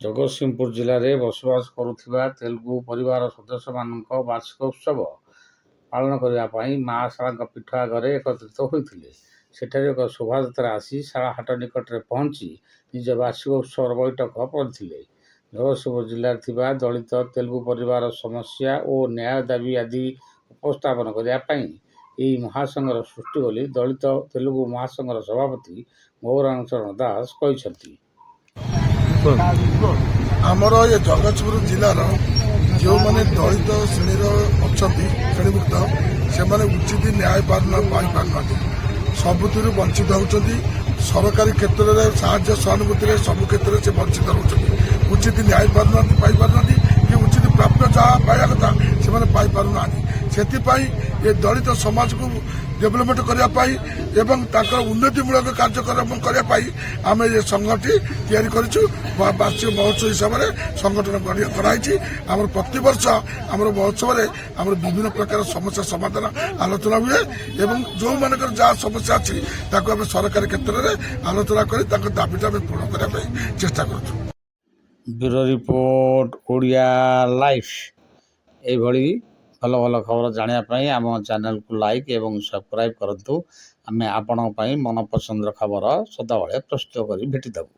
ଜଗତସିଂହପୁର ଜିଲ୍ଲାରେ ବସବାସ କରୁଥିବା ତେଲୁଗୁ ପରିବାର ସଦସ୍ୟମାନଙ୍କ ବାର୍ଷିକ ଉତ୍ସବ ପାଳନ କରିବା ପାଇଁ ମା ଶାରଳାଙ୍କ ପୀଠ ଆଗରେ ଏକତ୍ରିତ ହୋଇଥିଲେ। ସେଠାରେ ଏକ ଶୋଭାଯାତ୍ରା ଆସି ଶାଳା ହାଟ ନିକଟରେ ପହଞ୍ଚି ନିଜ ବାର୍ଷିକ ଉତ୍ସବର ବୈଠକ କରିଥିଲେ। ଜଗତସିଂହପୁର ଜିଲ୍ଲାରେ ଥିବା ଦଳିତ ତେଲୁଗୁ ପରିବାର ସମସ୍ୟା ଓ ନ୍ୟାୟ ଦାବି ଆଦି ଉପସ୍ଥାପନ କରିବା ପାଇଁ ଏହି ମହାସଂଘର ସୃଷ୍ଟି ବୋଲି ଦଳିତ ତେଲୁଗୁ ମହାସଂଘର ସଭାପତି ଗୌରାଙ୍ଗ ଚରଣ ଦାସ କହିଛନ୍ତି। ଆମର ଏ ଜଗତସିଂହପୁର ଜିଲ୍ଲାର ଯେଉଁମାନେ ଦଳିତ ଶ୍ରେଣୀର ଅଛନ୍ତି ଶ୍ରେଣୀଭୁକ୍ତ ସେମାନେ ଉଚିତ ନ୍ୟାୟ ପାଇପାରୁନାହାନ୍ତି, ସବୁଥିରୁ ବଞ୍ଚିତ ହେଉଛନ୍ତି। ସରକାରୀ କ୍ଷେତ୍ରରେ ସାହାଯ୍ୟ ସହାନୁଭୂତିରେ ସବୁ କ୍ଷେତ୍ରରେ ସେ ବଞ୍ଚିତ ରହୁଛନ୍ତି। ଉଚିତ ନ୍ୟାୟ ପାଇପାରୁନାହାନ୍ତି କି ଉଚିତ ପ୍ରାପ୍ୟ ଯାହା ପାଇବା କଥା ସେମାନେ ପାଇପାରୁନାହାନ୍ତି। ସେଥିପାଇଁ ଏ ଦଳିତ ସମାଜକୁ ଡେଭଲପମେଣ୍ଟ କରିବା ପାଇଁ ଏବଂ ତାଙ୍କର ଉନ୍ନତିମୂଳକ କାର୍ଯ୍ୟକ୍ରମ କରିବା ପାଇଁ ଆମେ ଏ ସଂଘଟି ତିଆରି କରିଛୁ। ବାର୍ଷିକ ମହୋତ୍ସବ ହିସାବରେ ସଂଗଠନ କରାଯାଇଛି। ଆମର ପ୍ରତିବର୍ଷ ଆମର ମହୋତ୍ସବରେ ଆମର ବିଭିନ୍ନ ପ୍ରକାର ସମସ୍ୟା ସମାଧାନ ଆଲୋଚନା ହୁଏ ଏବଂ ଯେଉଁମାନଙ୍କର ଯାହା ସମସ୍ୟା ଅଛି ତାକୁ ଆମେ ସରକାରୀ କ୍ଷେତ୍ରରେ ଆଲୋଚନା କରି ତାଙ୍କ ଦାବିଟା ଆମେ ପୂରଣ କରିବା ପାଇଁ ଚେଷ୍ଟା କରୁଛୁ। Bureau report Odia life. ଏଇଭଳି ଭଲ ଭଲ ଖବର ଜାଣିବା ପାଇଁ ଆମ ଚ୍ୟାନେଲକୁ ଲାଇକ୍ ଏବଂ ସବସ୍କ୍ରାଇବ୍ କରନ୍ତୁ। ଆମେ ଆପଣଙ୍କ ପାଇଁ ମନପସନ୍ଦର ଖବର ସଦାବେଳେ ପ୍ରସ୍ତୁତ କରି ଭେଟିଦେବୁ।